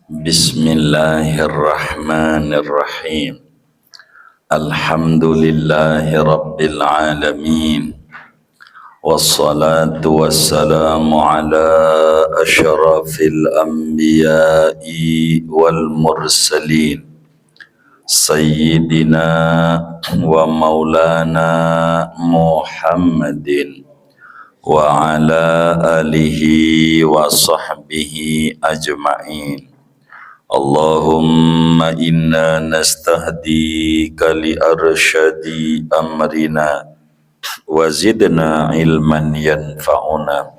Bismillahirrahmanirrahim. Alhamdulillahi rabbil alamin. Wassalatu wassalamu ala asyrafil anbiya'i wal mursalin. Sayyidina wa maulana Muhammadin wa ala alihi wa sahbihi ajma'in. Allahumma inna nastahdika li arsyadi amrina wa zidna ilman yanfa'una.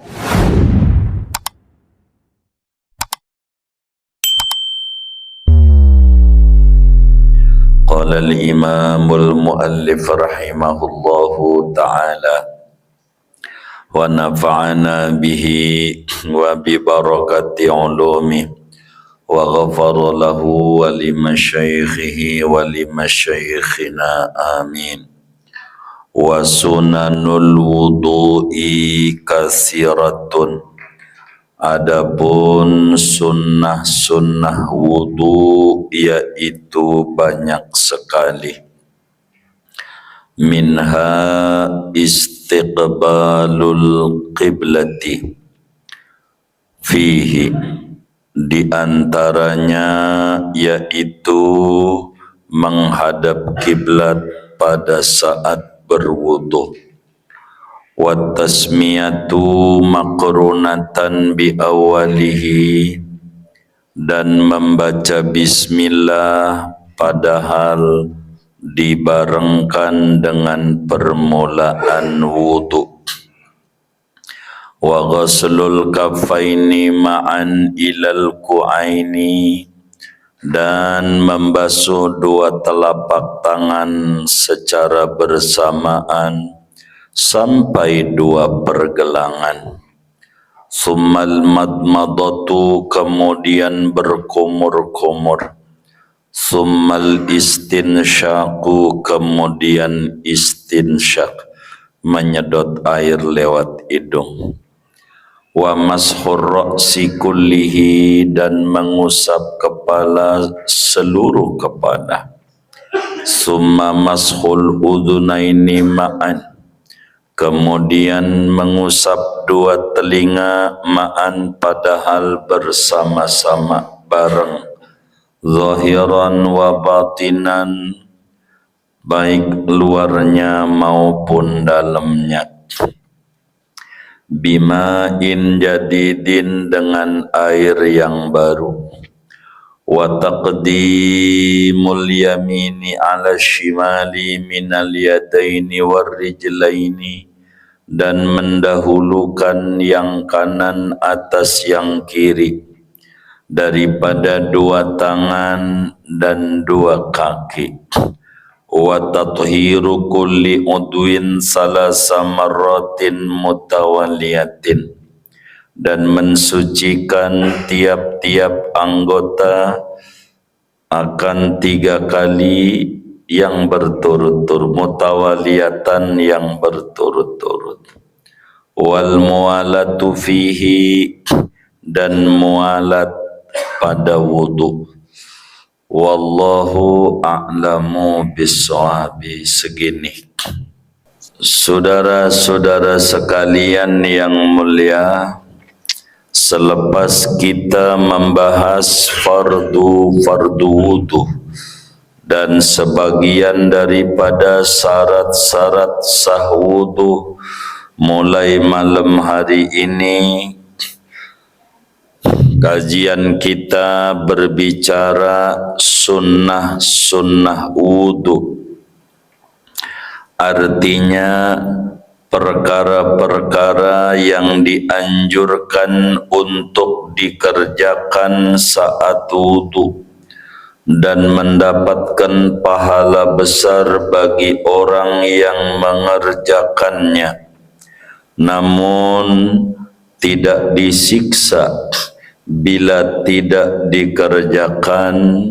Qala al-imamul muallif rahimahullahu ta'ala wa nafa'ana bihi wa bi barakati ulumi wa ghafara lahu wa limasyaikhihi wa limasyaikhina amin. Wa sunanul wudu'i kasiratun. Adapun sunnah-sunnah wudu yaitu banyak sekali. Minha istiqbalul qiblati fihi, di antaranya yaitu menghadap kiblat pada saat berwudu. Wa tasmiyatu maqrunatan bi awalihi, dan membaca bismillah padahal dibarengkan dengan permulaan wudu. Wa ghaslul kaffaini ma'an ilal ku'aini, dan membasuh dua telapak tangan secara bersamaan sampai dua pergelangan. Summal madmadatu, kemudian berkumur-kumur. Summal istinsyaku, kemudian istinsyak, menyedot air lewat hidung. Wa mashur ra'si kullihi, dan mengusap kepala, seluruh kepala. Summa mashul udhunaini ma'an, kemudian mengusap dua telinga ma'an padahal bersama-sama bareng. Zahiran wa batinan, baik luarnya maupun dalamnya. Bima'in jadidin, dengan air yang baru. Wa taqdimul yamini ala shimali minal yadaini war rijlaini, dan mendahulukan yang kanan atas yang kiri daripada dua tangan dan dua kaki. Wa tathiru kulli udwin salasa marratin mutawaliyatin, dan mensucikan tiap-tiap anggota akan 3 kali yang berturut-turut, mutawaliyatan, yang berturut-turut. Wal mualatu fihi, dan mualat pada wudu. Wallahu a'lamu bissawabi. Segini. Saudara-saudara sekalian yang mulia, selepas kita membahas fardu wudu dan sebagian daripada syarat-syarat sah wudu, mulai malam hari ini kajian kita berbicara sunnah-sunnah wudu. Artinya perkara-perkara yang dianjurkan untuk dikerjakan saat wudu dan mendapatkan pahala besar bagi orang yang mengerjakannya, namun tidak disiksa bila tidak dikerjakan,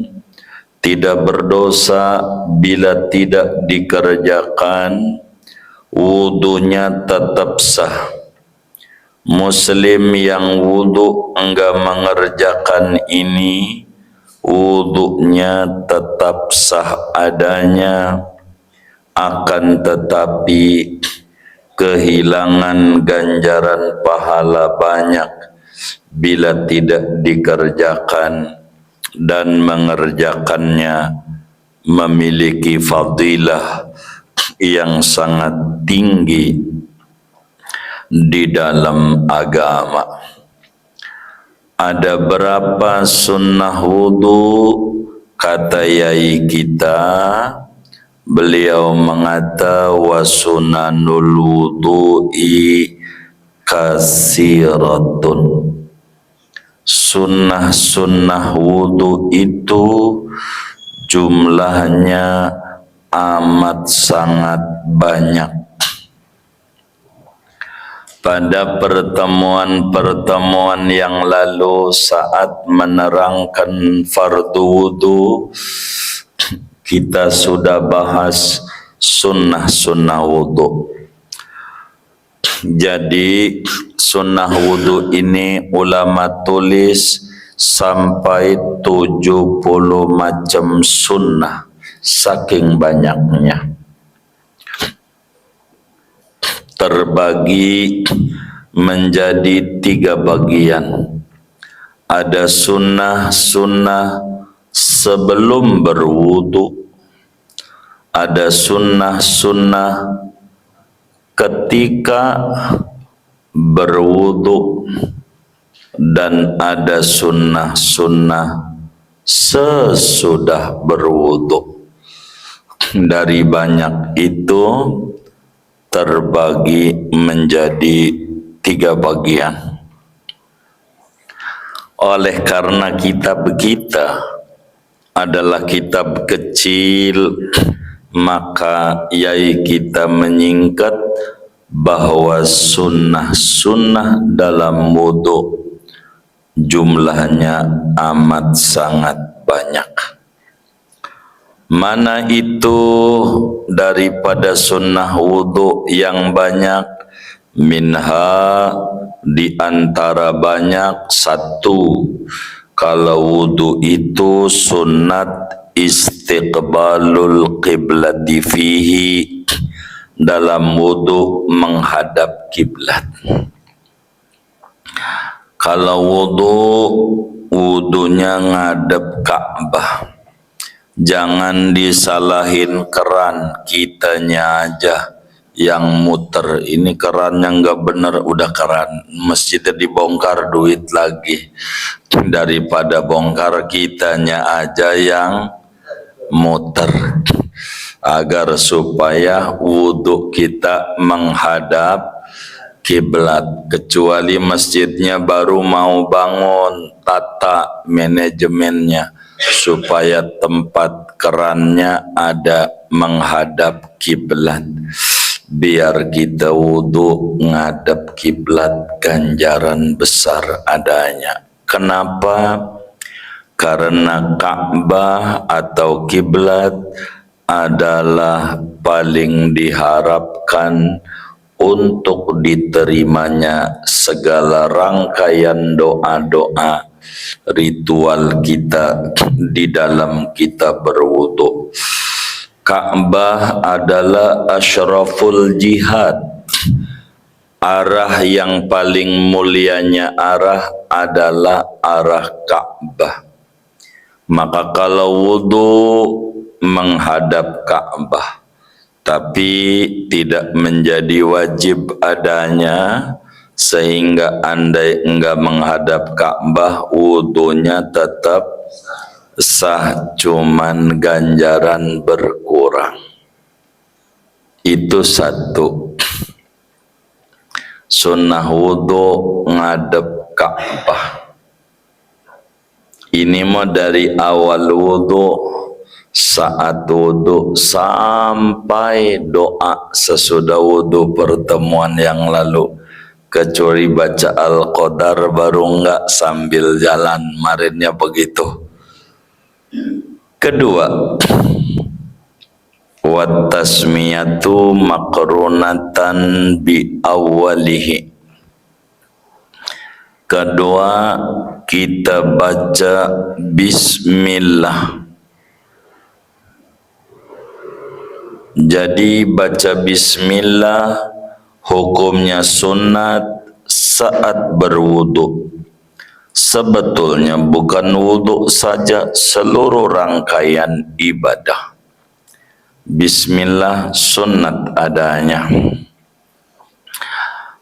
tidak berdosa bila tidak dikerjakan, wudunya tetap sah. Muslim yang wudu enggak mengerjakan ini, wudunya tetap sah adanya, akan tetapi kehilangan ganjaran pahala banyak bila tidak dikerjakan, dan mengerjakannya memiliki fadilah yang sangat tinggi di dalam agama. Ada berapa sunnah wudu? Kata yai kita, beliau mengata wa sunanul wudu'i kasiratun. Sunnah-sunnah wudu itu jumlahnya amat sangat banyak. Pada pertemuan-pertemuan yang lalu saat menerangkan fardu wudu, kita sudah bahas sunnah-sunnah wudu. Jadi sunnah wudu ini ulama tulis sampai 70 macam sunnah, saking banyaknya. Terbagi menjadi 3 bagian. Ada sunnah-sunnah sebelum berwudu, ada sunnah-sunnah ketika berwudu, dan ada sunnah-sunnah sesudah berwudu. Dari banyak itu terbagi menjadi 3 bagian. Oleh karena kitab kita adalah kitab kecil, maka yai kita menyingkat bahwa sunnah-sunnah dalam wudu jumlahnya amat sangat banyak. Mana itu daripada sunnah wudu yang banyak? Minha, di antara banyak, 1, kalau wudu itu sunnat istiqbalul qiblati fihi, dalam wudu menghadap kiblat. Kalau wudunya ngadep Ka'bah. Jangan disalahin keran, kitanya aja yang muter. Ini kerannya nggak bener, udah keran masjidnya dibongkar, duit lagi. Daripada bongkar, kitanya aja yang muter, agar supaya wudu kita menghadap kiblat. Kecuali masjidnya baru mau bangun, tata manajemennya supaya tempat kerannya ada menghadap kiblat, biar kita wudu ngadap kiblat, ganjaran besar adanya. Kenapa? Karena Ka'bah atau kiblat adalah paling diharapkan untuk diterimanya segala rangkaian doa-doa ritual kita di dalam kita berwudu. Ka'bah adalah asyraful jihad. Arah yang paling mulianya arah adalah arah Ka'bah. Maka kalau wudu menghadap Ka'bah, tapi tidak menjadi wajib adanya, sehingga andai enggak menghadap Ka'bah, wudunya tetap sah, cuman ganjaran berkurang. Itu 1. Sunnah wudu ngadep Ka'bah. Ini mau dari awal wudu, saat wudu sampai doa sesudah wudu pertemuan yang lalu. Kecuali baca Al-Qadar baru enggak sambil jalan, marinnya begitu. Kedua, wa tasmiyatu maqrunatan bi awwalihi. Kedua, kita baca bismillah. Jadi baca bismillah hukumnya sunat saat berwudu. Sebetulnya bukan wudu saja, seluruh rangkaian ibadah. Bismillah sunat adanya.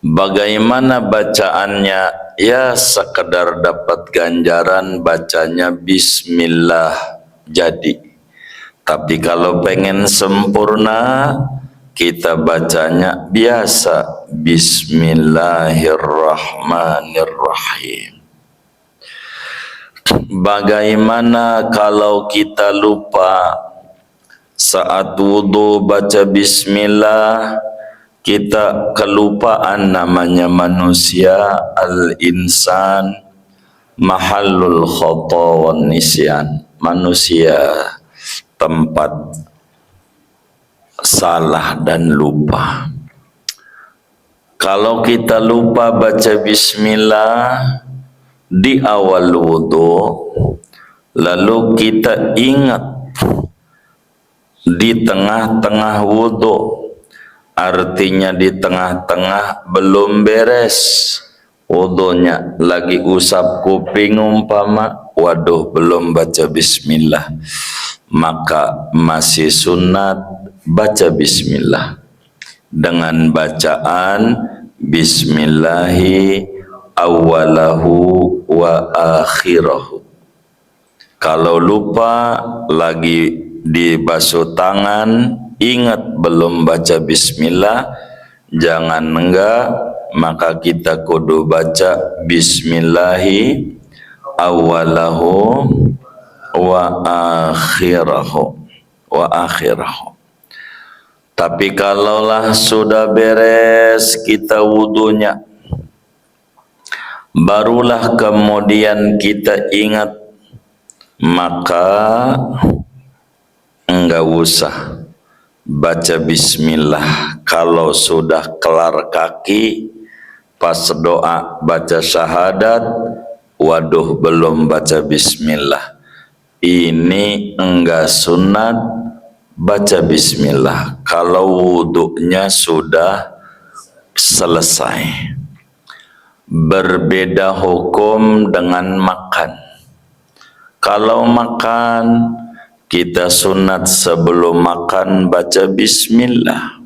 Bagaimana bacaannya? Ya sekedar dapat ganjaran bacanya bismillah jadi. Tapi kalau pengen sempurna, kita bacanya biasa bismillahirrahmanirrahim. Bagaimana kalau kita lupa saat wudu baca bismillah? Kita kelupaan, namanya manusia, al-insan mahallul khata wan nisyan. Manusia tempat salah dan lupa. Kalau kita lupa baca bismillah di awal wudu, lalu kita ingat di tengah-tengah wudu, artinya di tengah-tengah belum beres wudunya, lagi usap kuping umpama, waduh belum baca bismillah, maka masih sunat baca bismillah dengan bacaan bismillahi awalahu wa akhirahu. Kalau lupa lagi dibasuh tangan, ingat belum baca bismillah, jangan enggak, maka kita kudu baca bismillahi awalahu wa akhirahu. Tapi kalaulah sudah beres kita wudunya, barulah kemudian kita ingat, maka enggak usah baca bismillah. Kalau sudah kelar kaki, pas doa baca syahadat, waduh belum baca bismillah, ini enggak sunat baca bismillah kalau wudunya sudah selesai. Berbeda hukum dengan makan. Kalau makan, kita sunat sebelum makan baca bismillah.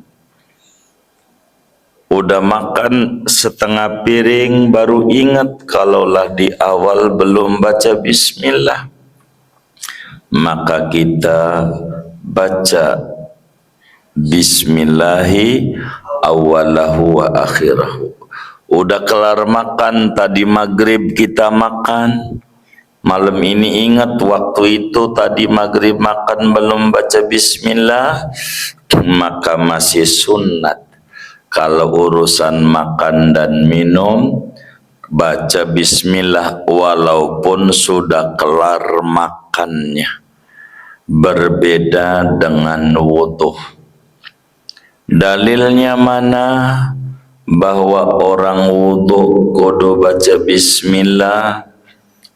Udah makan setengah piring baru ingat, kalaulah di awal belum baca bismillah, maka kita baca bismillahi awalahu wa akhirahu. Udah kelar makan, tadi maghrib kita makan, malam ini ingat waktu itu tadi maghrib makan belum baca bismillah, maka masih sunat. Kalau urusan makan dan minum, baca bismillah walaupun sudah kelar makannya. Berbeda dengan wudu. Dalilnya mana? Bahwa orang wudu kudu baca bismillah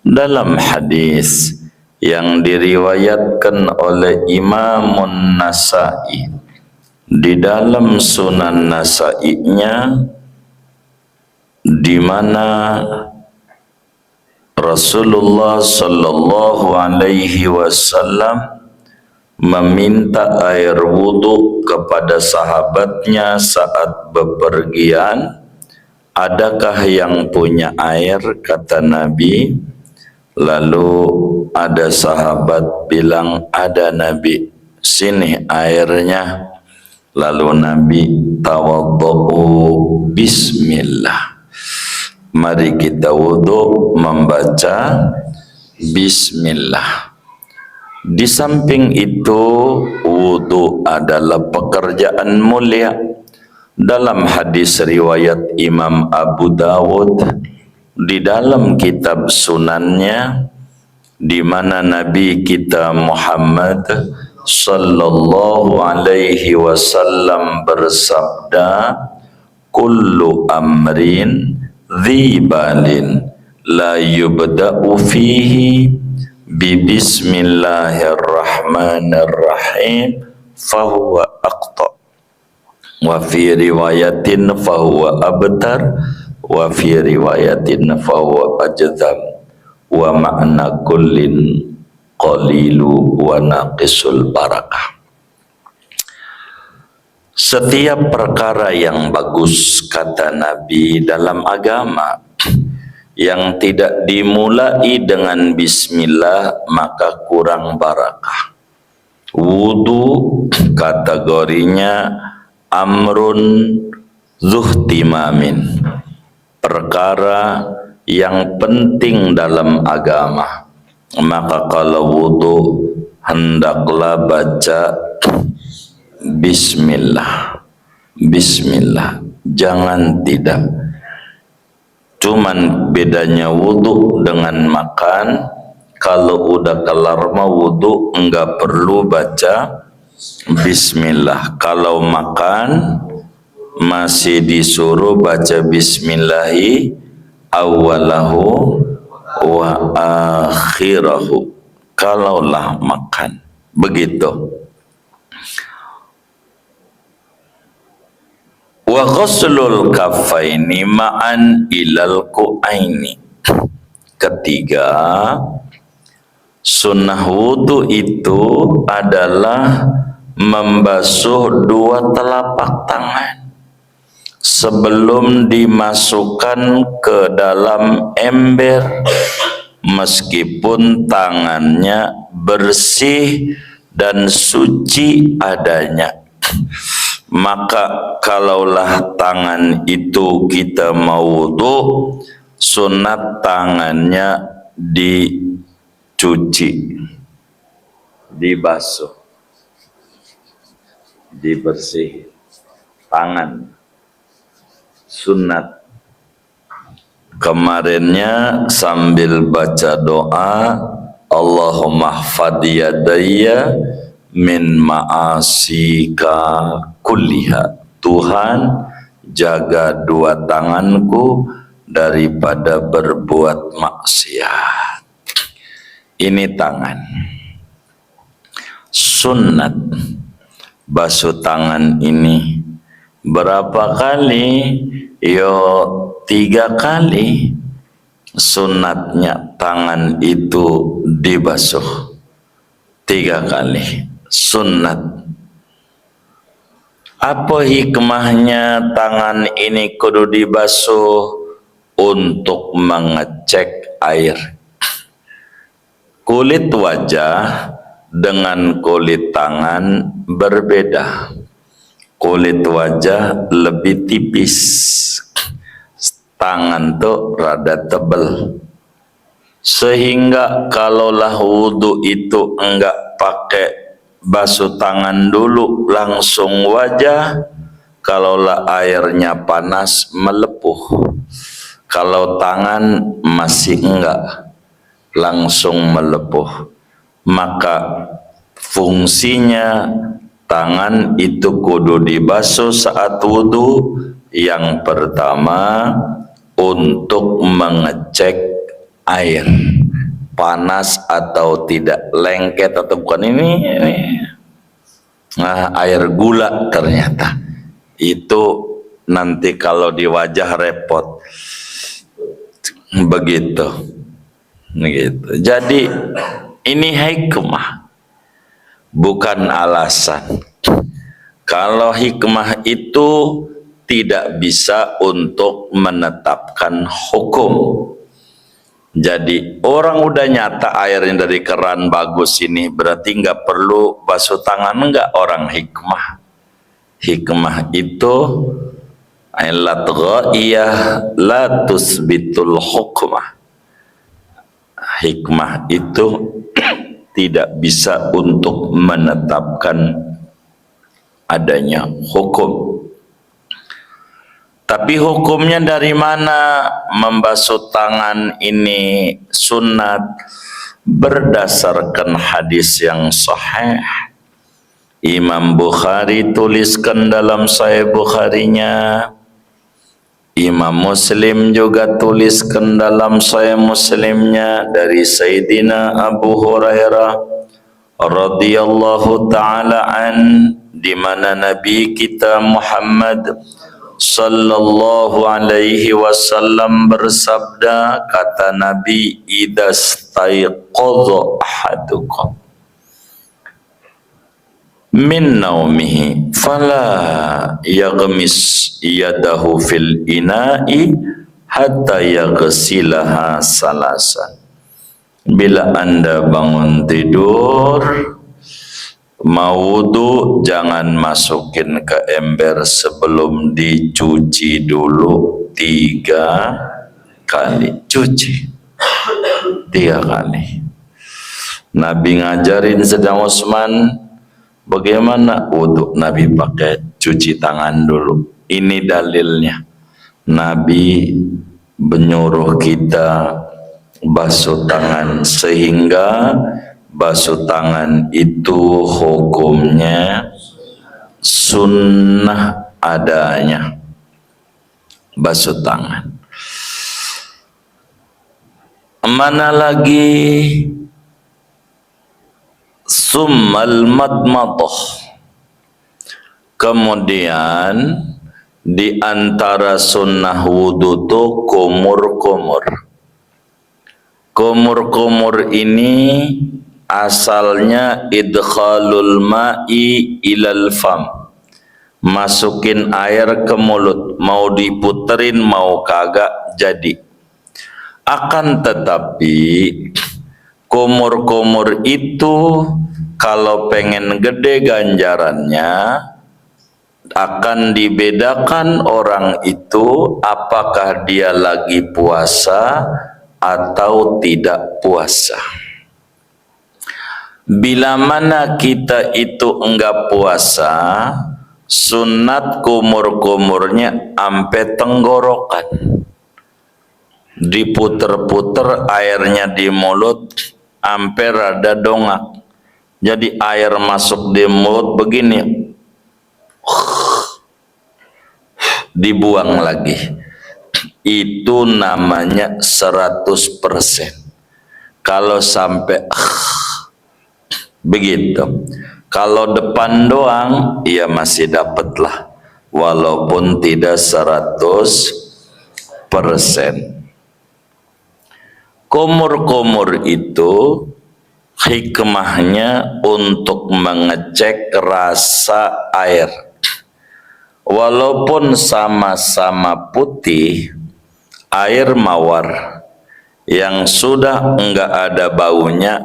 dalam hadis yang diriwayatkan oleh Imam Nasa'i. Di dalam Sunan Nasa'i-nya, di mana Rasulullah sallallahu alaihi wasallam meminta air wudu kepada sahabatnya saat bepergian. Adakah yang punya air? Kata Nabi. Lalu ada sahabat bilang, ada Nabi, sini airnya. Lalu Nabi, tawaddu'u bismillah, mari kita wudu membaca bismillah. Di samping itu, wudu adalah pekerjaan mulia. Dalam hadis riwayat Imam Abu Dawud, di dalam kitab sunannya, di mana Nabi kita Muhammad sallallahu alaihi wasallam bersabda, kullu amrin dzibalin la yubda'u fihi bi bismillahirrahmanirrahim fahuwa aqta, wa fi riwayatin fahuwa abtar, wa fi riwayatin fahuwa ajdam, wa ma'na kullin qalilu wa naqisul barakah. Setiap perkara yang bagus, kata Nabi, dalam agama yang tidak dimulai dengan bismillah maka kurang barakah. Wudu kategorinya amrun zuhtimamin, perkara yang penting dalam agama. Maka kalau wudu hendaklah baca bismillah, bismillah, jangan tidak. Cuman bedanya wudu dengan makan, kalau udah kelar mah wudu enggak perlu baca bismillah. Kalau makan masih disuruh baca bismillahi awalahu wa akhirahu, kalaulah makan. Begitu. Wa ghuslul kaffaini ma'an ilal ku'aini. Ketiga, sunnah wudu itu adalah membasuh dua telapak tangan sebelum dimasukkan ke dalam ember, meskipun tangannya bersih dan suci adanya. Maka kalaulah tangan itu kita mau wudu, sunat tangannya dicuci, dibasuh, dibersih tangan, sunat. Kemarinnya sambil baca doa, Allahumma hfadh yadayya min ma'asika kulliha, Tuhan jaga dua tanganku daripada berbuat maksiat. Ini tangan, sunnat basuh tangan ini berapa kali? Yo 3 kali. Sunatnya tangan itu dibasuh 3 kali, sunnat. Apa hikmahnya tangan ini kudu dibasuh? Untuk mengecek air. Kulit wajah dengan kulit tangan berbeda. Kulit wajah lebih tipis, tangan tuh rada tebal. Sehingga kalaulah wudu itu enggak pakai basuh tangan dulu, langsung wajah, kalaulah airnya panas melepuh. Kalau tangan masih enggak, langsung melepuh. Maka fungsinya tangan itu kudu dibasuh saat wudu. Yang pertama, untuk mengecek air panas atau tidak, lengket atau bukan. Ini nah, air gula ternyata itu nanti kalau di wajah repot. Begitu. Jadi ini hikmah, bukan alasan. Kalau hikmah itu tidak bisa untuk menetapkan hukum. Jadi orang udah nyata airnya dari keran bagus ini, berarti nggak perlu basuh tangan, enggak. Orang hikmah. Hikmah itu ilat ghaiyah la tusbitul hukmah. Hikmah itu tidak bisa untuk menetapkan adanya hukum. Tapi hukumnya dari mana membasuh tangan ini sunat? Berdasarkan hadis yang sahih. Imam Bukhari tuliskan dalam Sahih Bukharinya, Imam Muslim juga tuliskan dalam Sahih Muslimnya dari Sayyidina Abu Hurairah radhiyallahu taala di mana Nabi kita Muhammad sallallahu alaihi wasallam bersabda, kata Nabi, idastaiqadha ahadukum min naumihi fala yaghmis yadahu fil ina'i hatta yaghsilaha salasan. Bila Anda bangun tidur mau wudu, jangan masukin ke ember sebelum dicuci dulu 3 kali. Cuci 3 kali. Nabi ngajarin sedang Utsman bagaimana wudu. Nabi pakai cuci tangan dulu. Ini dalilnya. Nabi menyuruh kita basuh tangan, sehingga basuh tangan itu hukumnya sunnah adanya. Basuh tangan. Mana lagi? Summal madmadah. Kemudian di antara sunnah wudu itu kumur-kumur. Kumur-kumur ini asalnya idkhalul ma'i ilal fam. Masukin air ke mulut, mau diputerin mau kagak jadi. Akan tetapi kumur-kumur itu kalau pengen gede ganjarannya akan dibedakan orang itu apakah dia lagi puasa atau tidak puasa. Bila mana kita itu enggak puasa, sunat kumur-kumurnya ampe tenggorokan, diputer-puter airnya di mulut ampe rada dongak. Jadi air masuk di mulut begini, dibuang lagi. Itu namanya 100%. Kalau sampai begitu, kalau depan doang ya masih dapatlah, walaupun tidak 100%. Kumur-kumur itu hikmahnya untuk mengecek rasa air. Walaupun sama-sama putih, air mawar yang sudah enggak ada baunya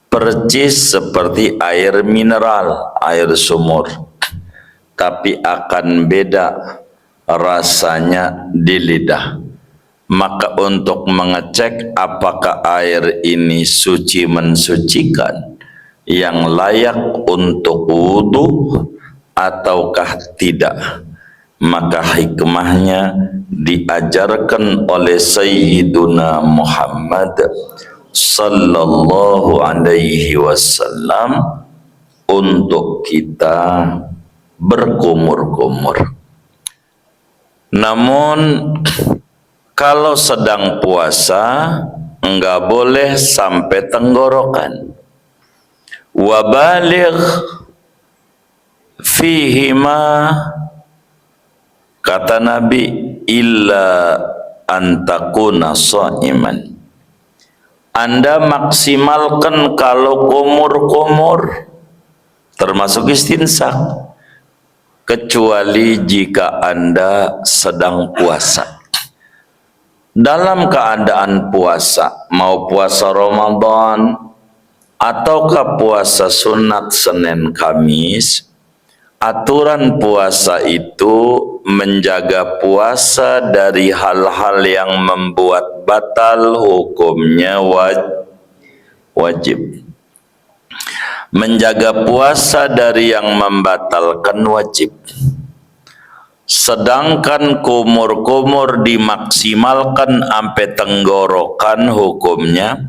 percis seperti air mineral, air sumur, tapi akan beda rasanya di lidah. Maka untuk mengecek apakah air ini suci mensucikan, yang layak untuk wudu ataukah tidak, maka hikmahnya diajarkan oleh Sayyiduna Muhammad sallallahu alaihi wasallam untuk kita berkumur-kumur. Namun kalau sedang puasa enggak boleh sampai tenggorokan. Wabaligh fihima, kata Nabi, illa antakuna sha'iman. Anda maksimalkan kalau kumur-kumur, termasuk istinsak, kecuali jika Anda sedang puasa. Dalam keadaan puasa, mau puasa Ramadan ataukah puasa sunat Senin Kamis, aturan puasa itu menjaga puasa dari hal-hal yang membuat batal, hukumnya wajib. Menjaga puasa dari yang membatalkan wajib. Sedangkan kumur-kumur dimaksimalkan sampai tenggorokan, hukumnya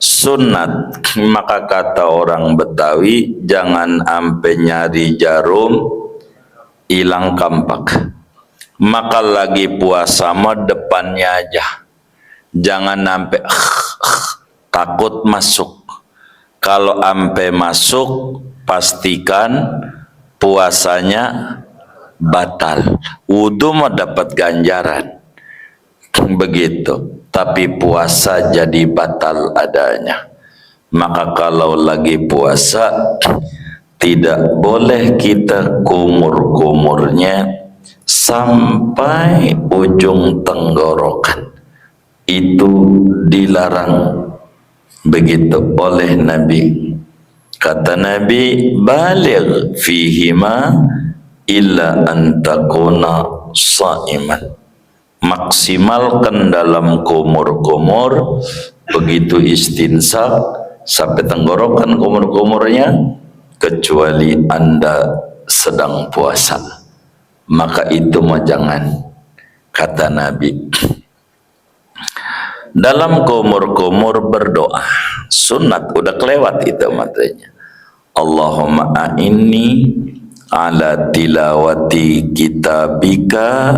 sunat. Maka kata orang Betawi, jangan sampai nyari jarum hilang kampak. Maka lagi puasa mah depannya aja, jangan sampai takut masuk. Kalau sampai masuk, pastikan puasanya batal. Wudu mah dapat ganjaran, begitu. Tapi puasa jadi batal adanya. Maka kalau lagi puasa, tidak boleh kita kumur-kumurnya sampai ujung tenggorokan. Itu dilarang, begitu oleh Nabi. Kata Nabi, baligh fihima illa an takuna shaiman. Maksimalkan dalam kumur-kumur, begitu istinsak sampai tenggorokan kumur-kumurnya, kecuali Anda sedang puasa. Maka itu mah jangan, kata Nabi. Dalam kumur-kumur berdoa sunat, udah kelewat itu matanya. Allahumma a'inni ala tilawati kitabika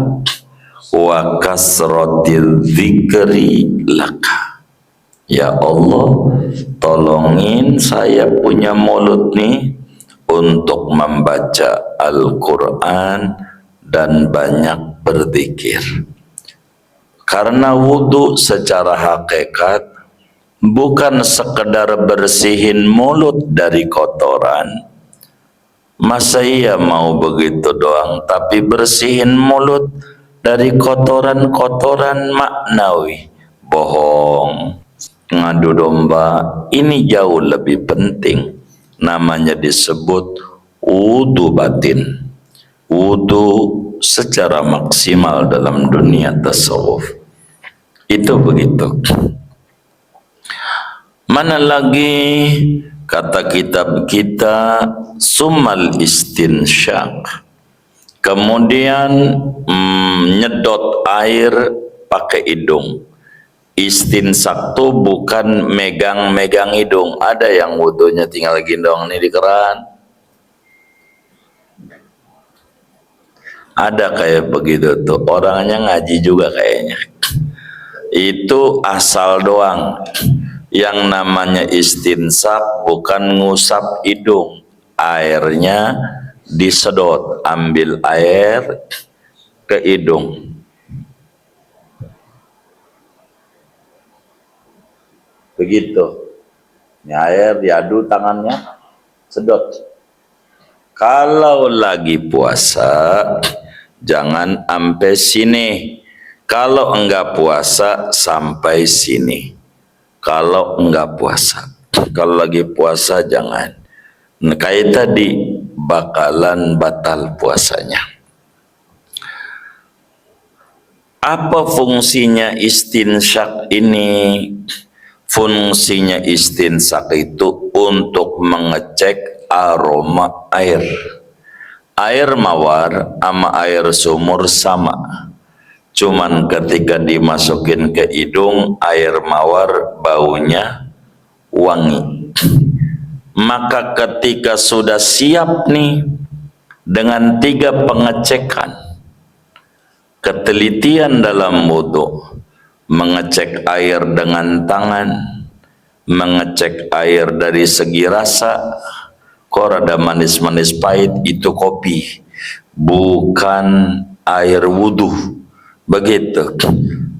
wa kasratil dzikri laka. Ya Allah, tolongin saya punya mulut nih untuk membaca Al-Quran dan banyak berzikir. Karena wudu secara hakikat bukan sekedar bersihin mulut dari kotoran. Masa iya mau begitu doang, tapi bersihin mulut dari kotoran-kotoran maknawi. Bohong, ngadu domba, ini jauh lebih penting. Namanya disebut wudu batin, wudu secara maksimal dalam dunia tasawuf. Itu begitu. Mana lagi kata kitab kita, summal istinsyak, kemudian nyedot air pakai hidung. Istinsak tuh bukan megang-megang hidung. Ada yang wudunya tinggal gendong nih di keran, ada kayak begitu tuh, orangnya ngaji juga kayaknya. Itu asal doang. Yang namanya istinsak bukan ngusap hidung, airnya disedot, ambil air ke hidung. Begitu. Ini air diadu tangannya, sedot. Kalau lagi puasa, jangan sampai sini. Kalau enggak puasa, sampai sini. Kalau enggak puasa. Kalau lagi puasa, jangan. Nah, kayak tadi, bakalan batal puasanya. Apa fungsinya istinsyak ini? Fungsinya istinsak itu untuk mengecek aroma air. Air mawar sama air sumur sama. Cuman ketika dimasukin ke hidung, air mawar baunya wangi. Maka ketika sudah siap nih dengan 3 pengecekan, ketelitian dalam wudu, mengecek air dengan tangan, mengecek air dari segi rasa, kok rada manis-manis pahit, itu kopi, bukan air wudu. Begitu.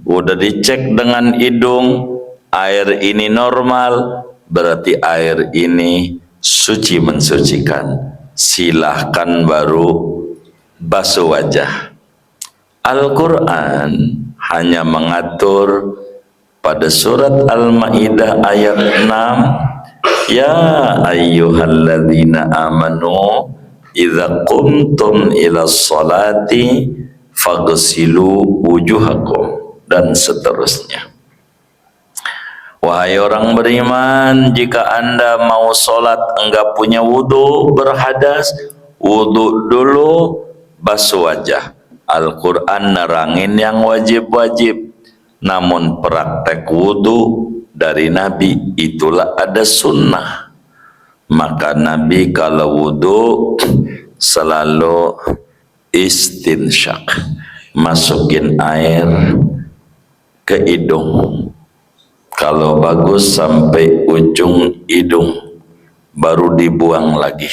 Udah dicek dengan hidung, air ini normal, berarti air ini suci mensucikan. Silahkan baru basuh wajah. Al-Quran hanya mengatur pada surat Al-Maidah ayat 6, ya ayyuhalladzina amanu idza qumtum ila sholati faghsilu wujuhakum, dan seterusnya. Wahai orang beriman, jika Anda mau sholat enggak punya wudu, berhadas, wudu dulu, basuh wajah. Al-Quran nerangin yang wajib-wajib, namun praktek wudu dari Nabi itulah ada sunnah. Maka Nabi kalau wudu selalu istinsyak, masukin air ke hidung. Kalau bagus sampai ujung hidung, baru dibuang lagi.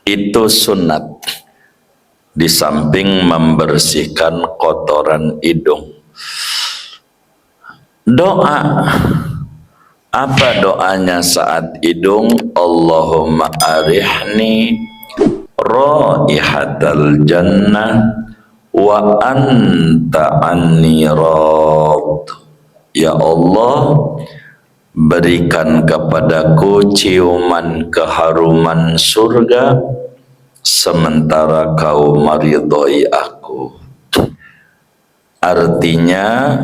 Itu sunat. Di samping membersihkan kotoran hidung. Doa. Apa doanya saat hidung? Allahumma arihni raihatal jannah wa anta anni rad. Ya Allah, berikan kepadaku ciuman keharuman surga sementara kau meridhai aku. Artinya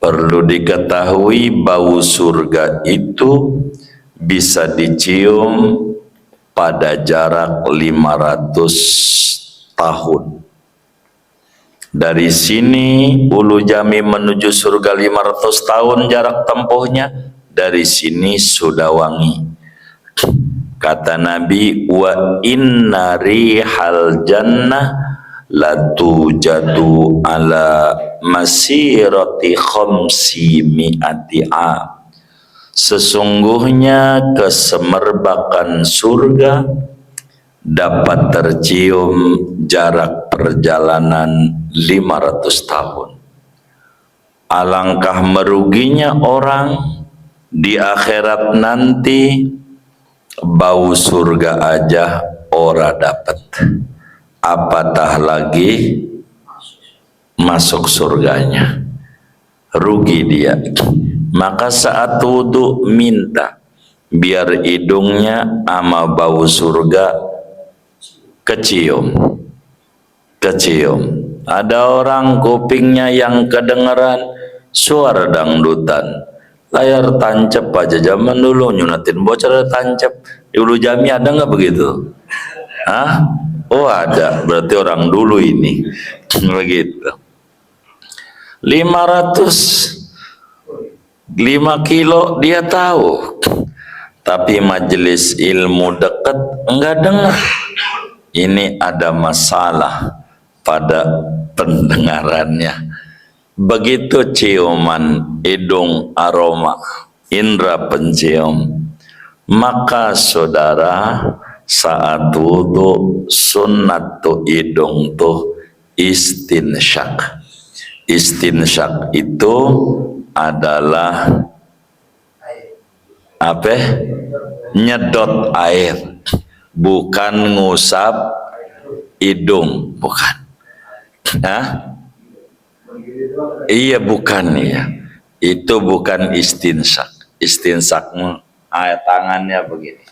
perlu diketahui bau surga itu bisa dicium pada jarak 500 tahun. Dari sini Ulu Jami menuju surga 500 tahun jarak tempuhnya. Dari sini sudah wangi. Kata Nabi, wa inna rihal jannah latujadu ala masirati khamsi mi'ati am. Sesungguhnya kesemerbakan surga dapat tercium jarak perjalanan 500 tahun. Alangkah meruginya orang di akhirat nanti, bau surga aja ora dapat, apatah lagi masuk surganya. Rugi dia. Maka saat wudu minta biar hidungnya ama bau surga kecium. Ada orang kupingnya yang kedengeran suara dangdutan, layar tancap aja. Zaman dulu nyunatin bocor ada tancap. Di Ulu Jami ada nggak begitu? Hah? Oh ada, berarti orang dulu ini. Begitu. 505 kilo dia tahu, tapi majelis ilmu dekat enggak dengar. Ini ada masalah pada pendengarannya. Begitu ciuman hidung, aroma indera pencium, maka saudara saat wudu sunnat tuh hidung tuh istinsyak. Istinsyak itu adalah apa? Nyedot air, bukan ngusap hidung, bukan. Hah? Iya bukan ya. Itu bukan istinsak. Istinsak air tangannya begini.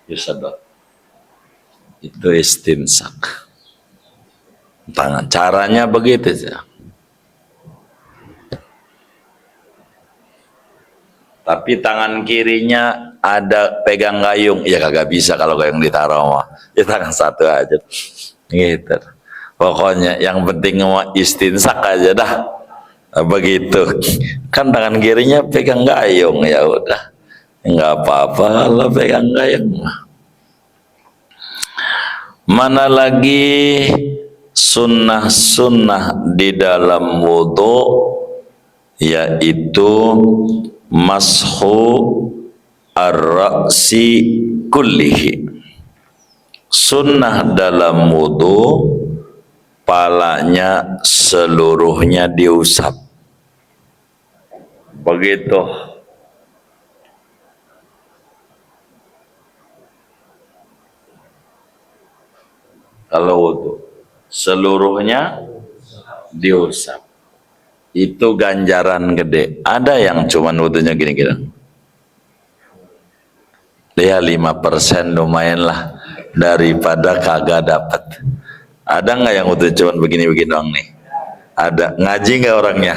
Disedot. Itu istinsak. Tangan caranya begitu saja. Tapi tangan kirinya ada pegang gayung, ya kagak bisa kalau gayung ditaruh mah. Ya tangan satu aja. Gitu. Pokoknya yang penting mah istinsak aja dah. Begitu. Kan tangan kirinya pegang gayung, ya udah. Enggak apa-apa kalau pegang gayung mah. Mana lagi sunnah-sunnah di dalam wudu, yaitu mashu ar-ra'si kullihi. Sunnah dalam wudu, palanya seluruhnya diusap. Begitu. Kalau wudu seluruhnya diusap, itu ganjaran gede. Ada yang cuman wudunya gini-gini, ya 5% lumayan lah daripada kagak dapat. Ada nggak yang wudu cuman begini-begini doang nih? Ada. Ngaji nggak orangnya?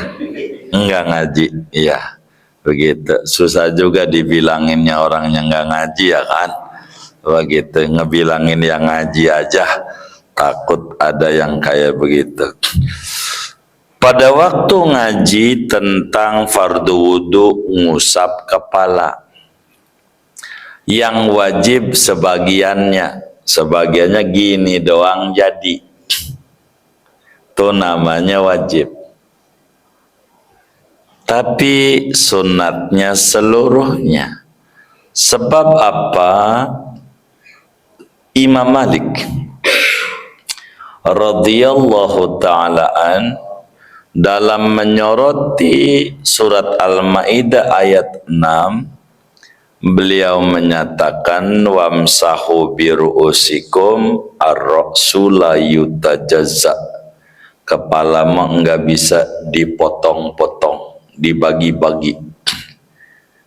Enggak ngaji. Iya begitu. Susah juga dibilanginnya orangnya nggak ngaji, ya kan? Begitu. Ngebilangin yang ngaji aja takut ada yang kayak begitu. Pada waktu ngaji tentang fardu wudu ngusap kepala, Yang wajib sebagiannya gini doang jadi. Itu namanya wajib. Tapi sunatnya seluruhnya. Sebab apa? Imam Malik radhiyallahu ta'ala dalam menyoroti surat Al-Maidah ayat 6, beliau menyatakan wamsahu biru'usikum ar-ra'su la yutajazza. Kepala enggak bisa dipotong-potong, dibagi-bagi,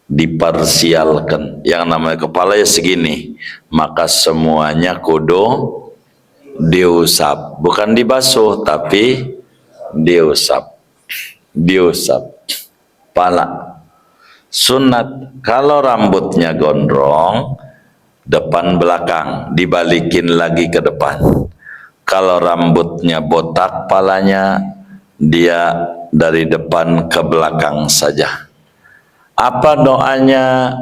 diparsialkan. Yang namanya kepala ya segini, maka semuanya kudu diusap, bukan dibasuh tapi diusap pala. Sunat kalau rambutnya gondrong depan belakang dibalikin lagi ke depan. Kalau rambutnya botak palanya, dia dari depan ke belakang saja. Apa doanya?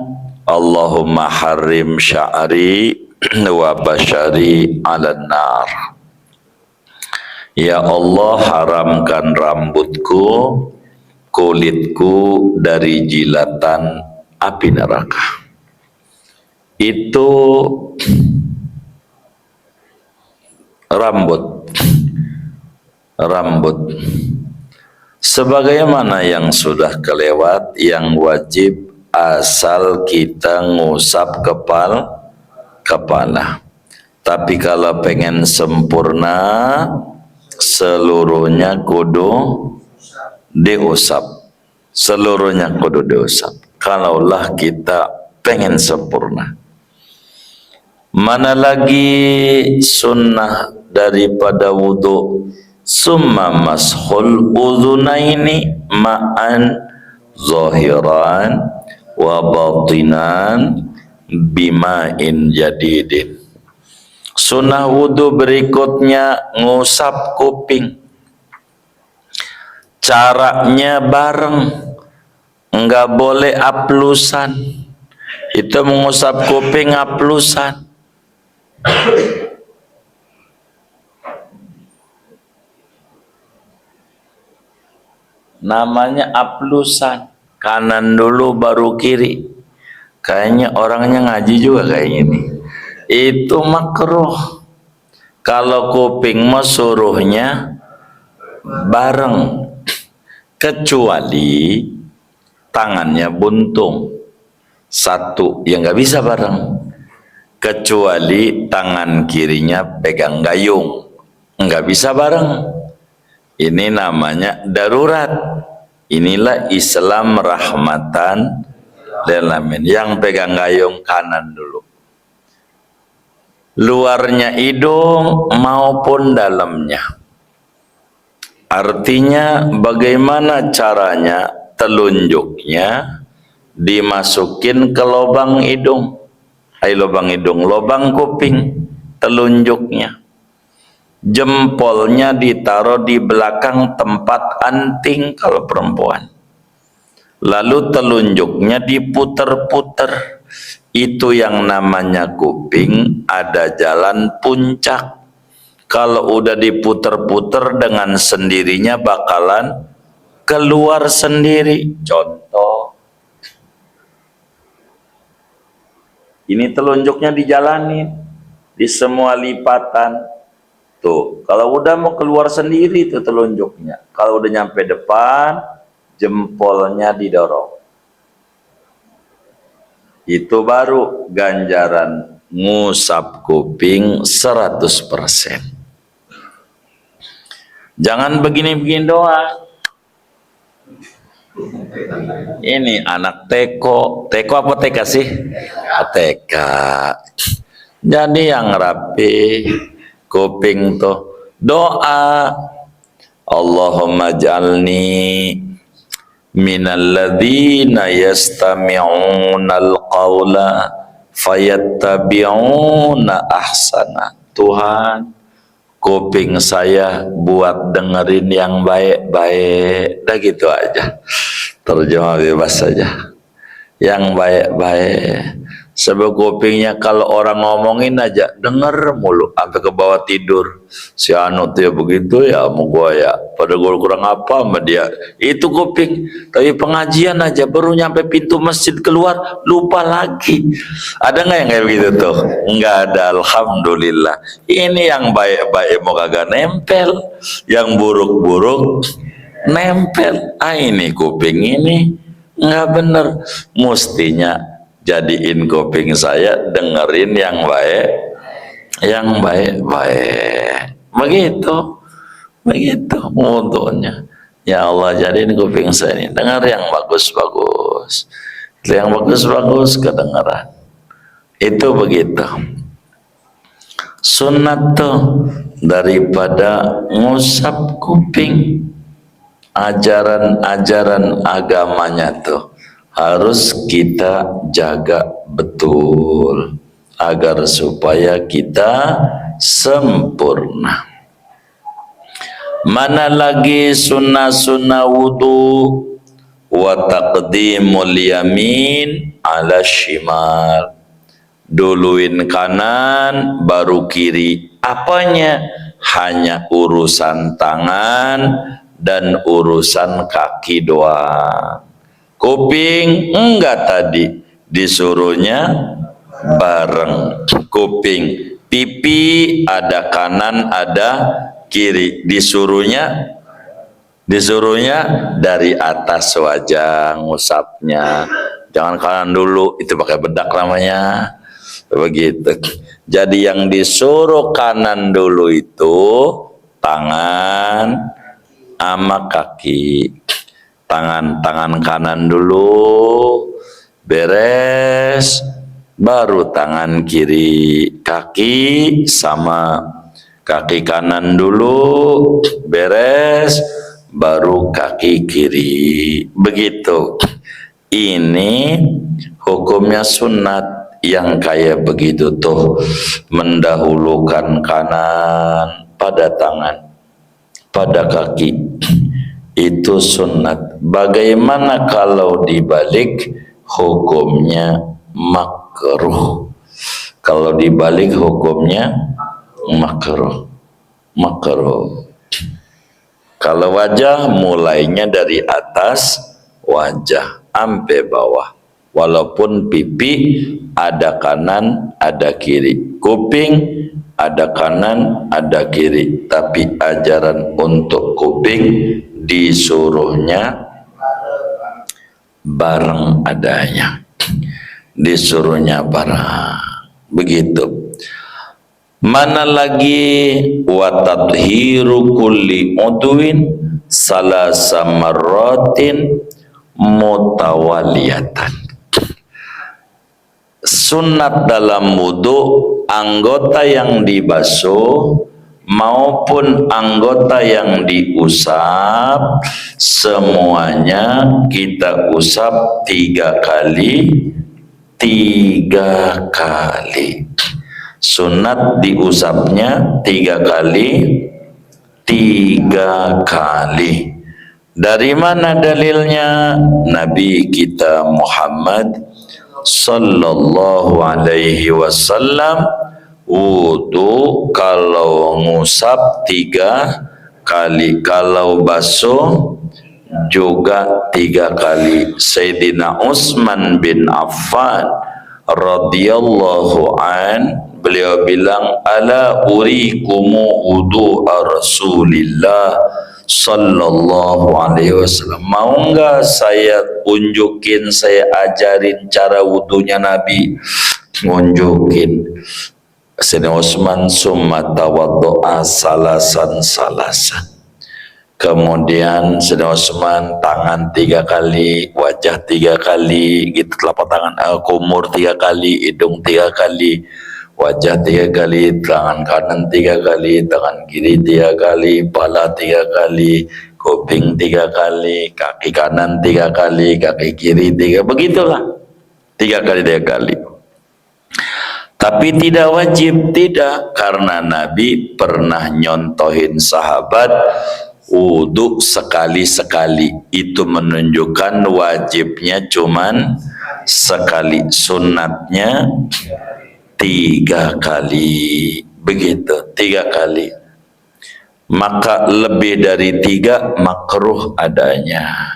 Allahumma harim sya'ri wa basyari 'alan nar. Ya Allah, haramkan rambutku, kulitku dari jilatan api neraka. Itu rambut. Sebagaimana yang sudah kelewat, yang wajib asal kita ngusap kepala. Tapi kalau pengen sempurna, seluruhnya kudu diusap. Kalaulah kita pengen sempurna. Mana lagi sunnah daripada wudu? Summa mashul udhunaini ma'an zahiran wa batinan bima'in jadidin. Sunnah wudu berikutnya ngusap kuping. Caranya bareng, enggak boleh aplusan. Itu mengusap kuping aplusan. Namanya aplusan, kanan dulu baru kiri. Kayaknya orangnya ngaji juga kayak gini. Itu makruh. Kalau kuping mah suruhnya bareng, kecuali tangannya buntung satu, yang nggak bisa bareng. Kecuali tangan kirinya pegang gayung, nggak bisa bareng. Ini namanya darurat. Inilah Islam rahmatan lil alamin. Yang pegang gayung kanan dulu, luarnya hidung maupun dalamnya. Artinya bagaimana caranya? Telunjuknya dimasukin ke lubang hidung, lubang kuping, telunjuknya. Jempolnya ditaruh di belakang tempat anting kalau perempuan. Lalu telunjuknya diputer-puter. Itu yang namanya kuping, ada jalan puncak. Kalau udah diputer-puter dengan sendirinya bakalan keluar sendiri. Contoh, ini telunjuknya dijalanin di semua lipatan. Tuh, kalau udah mau keluar sendiri itu telunjuknya. Kalau udah nyampe depan, jempolnya didorong. Itu baru ganjaran ngusap kuping 100%. Jangan begini-begini doang. Ini anak teko apa TK sih? TK. Jadi yang rapi kuping tuh doa, Allahumma jalni minal ladzina yastami'una al-qawla fayattabi'una ahsana. Tuhan, kuping saya buat dengerin yang baik-baik. Dah gitu aja, terjemah bebas saja, yang baik-baik. Sebab kupingnya kalau orang ngomongin aja denger mulu sampai ke bawah tidur. Si anu tuh ya begitu ya mau gua ya. Pada gua kurang apa sama dia. Itu kuping. Tapi pengajian aja baru nyampe pintu masjid keluar lupa lagi. Ada nggak yang kayak begitu tuh? Nggak ada, alhamdulillah. Ini yang baik-baik mau kagak nempel, yang buruk-buruk nempel. Ah ini kuping ini nggak bener. Mestinya jadiin kuping saya dengerin yang baik-baik. Begitu mutunya. Ya Allah, jadiin kuping saya ini dengar yang bagus-bagus. Yang bagus-bagus kedengaran. Itu begitu. Sunat tuh daripada ngusap kuping. Ajaran-ajaran agamanya tuh harus kita jaga betul agar supaya kita sempurna. Mana lagi sunnah-sunnah wudu, wa taqdimul yamin ala shimal, duluin kanan baru kiri. Apanya? Hanya urusan tangan dan urusan kaki doang. Kuping enggak, tadi disuruhnya bareng. Kuping, pipi ada kanan ada kiri, disuruhnya dari atas wajah ngusapnya. Jangan kanan dulu, itu pakai bedak namanya. Begitu. Jadi yang disuruh kanan dulu itu tangan sama kaki. Tangan kanan dulu beres, baru tangan kiri. Kaki sama kaki kanan dulu beres, baru kaki kiri. Begitu. Ini hukumnya sunat yang kayak begitu tuh, mendahulukan kanan pada tangan, pada kaki. Itu sunat. Bagaimana kalau dibalik? Hukumnya makruh. Kalau dibalik hukumnya makruh. Kalau wajah mulainya dari atas wajah sampai bawah. Walaupun pipi ada kanan ada kiri, kuping ada kanan ada kiri, tapi ajaran untuk kuping disuruhnya bareng adanya, disuruhnya bareng. Begitu. Mana lagi? Wa tathiru kulli udwin salasa marratin mutawaliyatan. Sunat dalam wudu, anggota yang dibasuh maupun anggota yang diusap semuanya kita usap 3 kali. Sunat diusapnya 3 kali. Dari mana dalilnya? Nabi kita Muhammad sallallahu alaihi wasallam wudu kalau ngusap 3 kali, kalau basuh juga 3 kali. Sayyidina Utsman bin Affan radhiyallahu an, beliau bilang, ala urikumu wudu Rasulillah sallallahu alaihi wasallam. Mau enggak saya unjukin, saya ajarin cara wudunya Nabi? Ngunjukin. Sayyidina Utsman summa tawaddu'a salasan. Kemudian Sayyidina Utsman tangan 3 kali, wajah 3 kali, gitu, telapak tangan, kumur 3 kali, hidung 3 kali, wajah 3 kali, tangan kanan 3 kali, tangan kiri 3 kali, kepala 3 kali, kuping 3 kali, kaki kanan 3 kali, kaki kiri 3, begitulah 3 kali. Tapi tidak wajib, tidak, karena Nabi pernah nyontohin sahabat wudhu sekali-sekali. Itu menunjukkan wajibnya cuman sekali, sunatnya 3 kali. Begitu, 3 kali. Maka lebih dari 3 makruh adanya,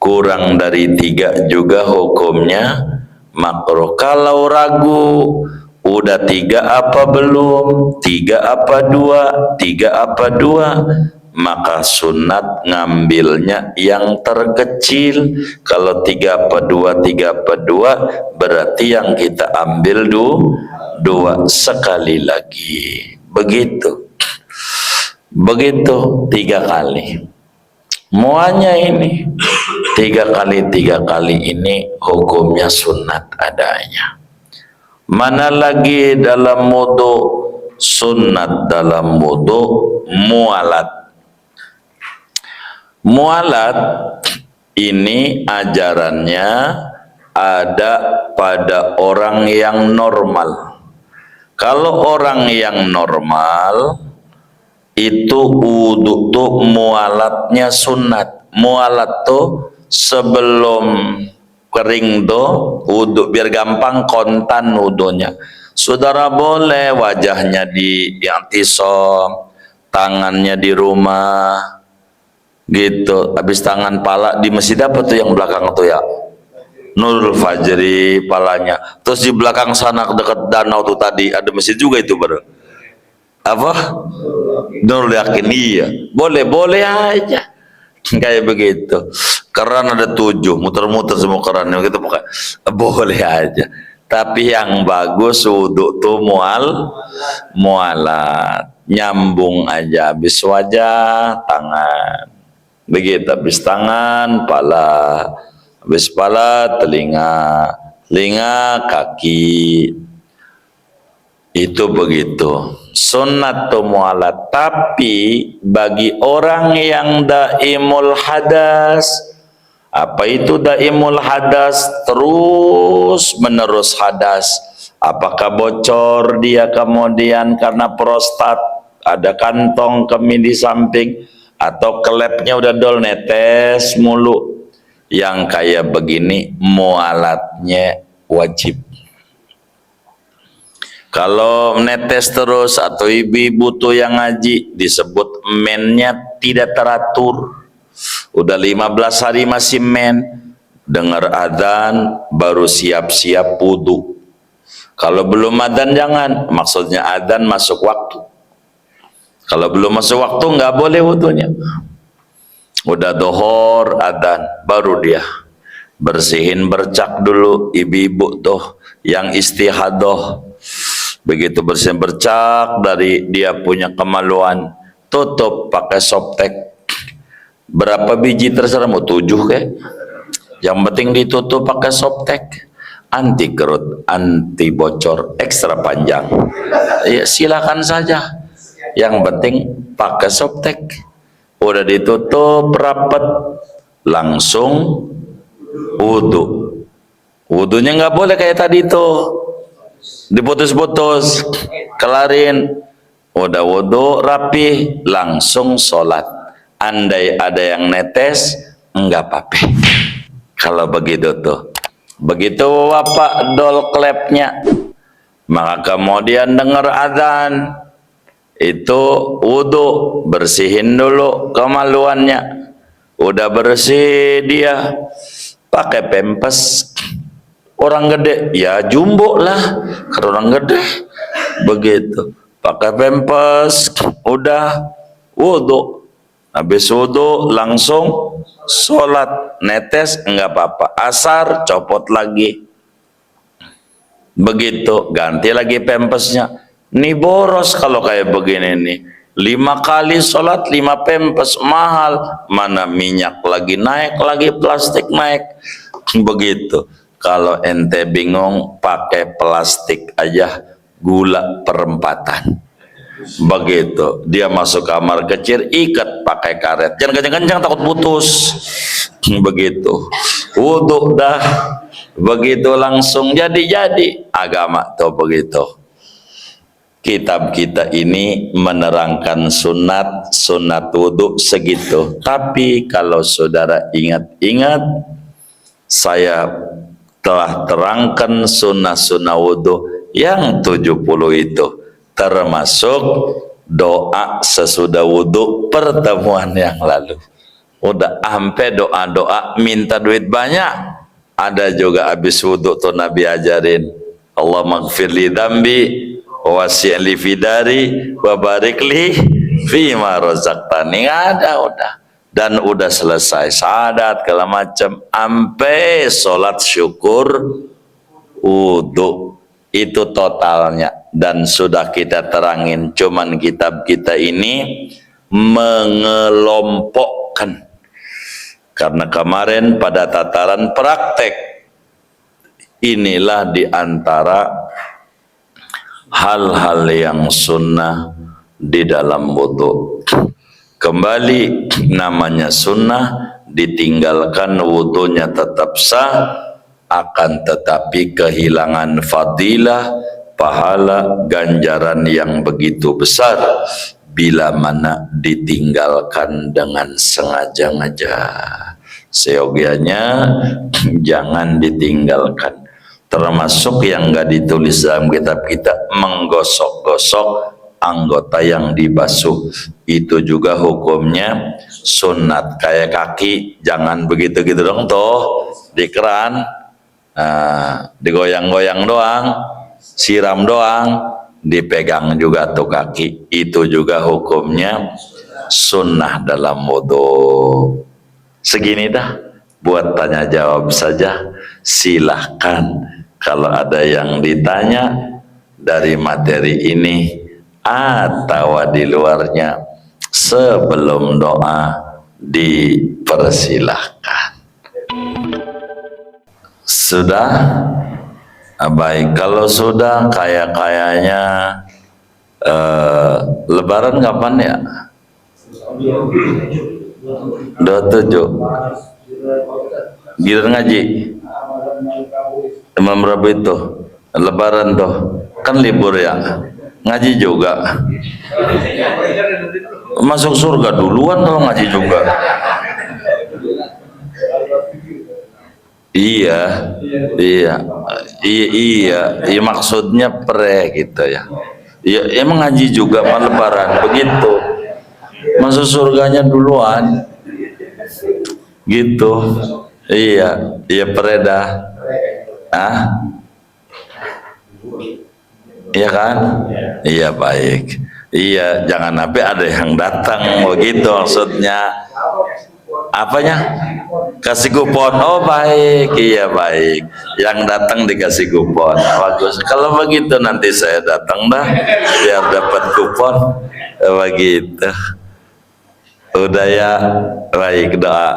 kurang dari 3 juga hukumnya makruh. Kalau ragu udah 3 apa belum, 3 apa 2, 3 apa 2, maka sunat ngambilnya yang terkecil. Kalau 3 apa 2, 3 apa 2, berarti yang kita ambil 2 sekali lagi. Begitu 3 kali. Muanya ini 3 kali 3 kali ini hukumnya sunat adanya. Mana lagi dalam wudu, sunat dalam wudu mualat. Mualat ini ajarannya ada pada orang yang normal. Kalau orang yang normal itu wudu tuh mualatnya sunat. Mualat tuh sebelum kering tuh wudu, biar gampang kontan wudunya. Saudara boleh wajahnya di i'tisam, tangannya di rumah gitu. Habis tangan pala di masjid apa tuh yang belakang tuh ya? Nurul Fajri palanya. Terus di belakang sana dekat danau tuh tadi ada masjid juga itu baru. Apa? Nurul Yakin. Iya, boleh aja kayak begitu. Keran ada 7, muter-muter semua kerannya gitu, boleh aja. Tapi yang bagus wudu tuh mualat, nyambung aja. Habis wajah tangan, begitu. Habis tangan pala, habis pala telinga, telinga kaki. Itu begitu. Sunnat tu mualat. Tapi bagi orang yang daimul hadas, apa itu daimul hadas? Terus menerus hadas. Apakah bocor dia kemudian karena prostat, ada kantong kemih di samping, atau kelepnya udah dol netes mulu. Yang kayak begini mualatnya wajib. Kalau netes terus atau ibu-ibu tuh yang ngaji disebut mennya tidak teratur. Udah 15 hari masih men, dengar adzan baru siap-siap wudu. Kalau belum adzan jangan, maksudnya adzan masuk waktu. Kalau belum masuk waktu nggak boleh wudunya. Udah dohor adzan baru dia bersihin bercak dulu. Ibu-ibu tuh yang istihadah, begitu bersihin bercak dari dia punya kemaluan, tutup pakai softtek. Berapa biji terserah, mau 7 kayak, yang penting ditutup pakai softtek, anti kerut, anti bocor, ekstra panjang. Ya silakan saja, yang penting pakai softtek. Udah ditutup rapat, langsung wudu. Wudunya nggak boleh kayak tadi tuh diputus-putus, kelarin, udah wudu rapi, langsung sholat. Andai ada yang netes, enggak apa-apa. Kalau begitu tuh, begitu bapak dol klepnya, maka kemudian dengar adzan, itu wudu, bersihin dulu kemaluannya. Udah bersih dia, pakai pempes. Orang gede ya jumbo lah, kalau orang gede begitu, pakai pempes, udah wudu. Habis wudu langsung sholat. Netes enggak apa-apa, asar copot lagi, begitu, ganti lagi pempesnya. Nih boros kalau kayak begini nih, 5 kali sholat 5 pempes, mahal. Mana minyak lagi naik, lagi plastik naik, begitu. Kalau ente bingung, pakai plastik aja, gula perempatan. Begitu, dia masuk kamar kecil, ikat pakai karet, jangan kencang-kencang takut putus. Begitu, wudu dah, begitu langsung jadi agama tuh begitu. Kitab kita ini menerangkan sunat wudu segitu. Tapi kalau saudara ingat-ingat, saya telah terangkan sunnah-sunnah wudhu yang 70 itu, termasuk doa sesudah wudhu pertemuan yang lalu. Udah sampai doa-doa minta duit banyak. Ada juga habis wudhu tuh Nabi ajarin, Allah maghfirli dambi wasi'li fidari wa barikli fima razaqtani. Ada udah. Dan udah selesai syahadat segala macam sampai sholat syukur wudhu itu totalnya. Dan sudah kita terangin, cuman kitab kita ini mengelompokkan karena kemarin pada tataran praktek inilah diantara hal-hal yang sunnah di dalam wudhu. Kembali namanya sunnah, ditinggalkan wudhunya tetap sah, akan tetapi kehilangan fadilah, pahala, ganjaran yang begitu besar bila mana ditinggalkan dengan sengaja-ngaja. Seyogianya jangan ditinggalkan. Termasuk yang enggak ditulis dalam kitab kita, menggosok-gosok anggota yang dibasuh, itu juga hukumnya sunat. Kayak kaki jangan begitu gitu dong toh di keran, digoyang-goyang doang, siram doang, dipegang juga tuh kaki, itu juga hukumnya sunnah dalam wudhu. Segini dah buat tanya jawab saja. Silahkan kalau ada yang ditanya dari materi ini atau di luarnya, sebelum doa dipersilahkan. Sudah? Baik, kalau sudah kayaknya Lebaran kapan ya? 27 giliran ngaji Imam Rabu itu Lebaran tuh kan libur ya, ngaji juga masuk surga duluan kalau ngaji juga. Iya maksudnya gitu ya. Iya emang ngaji juga mal Lebaran begitu, masuk surganya duluan gitu. Iya pereda iya kan? Iya baik. Iya, jangan sampai ada yang datang begitu maksudnya. Apanya? Kasih kupon. Oh baik, iya baik. Yang datang dikasih kupon. Bagus. Kalau begitu nanti saya datang dah biar dapat kupon. Begitu. Udah ya, baik doa.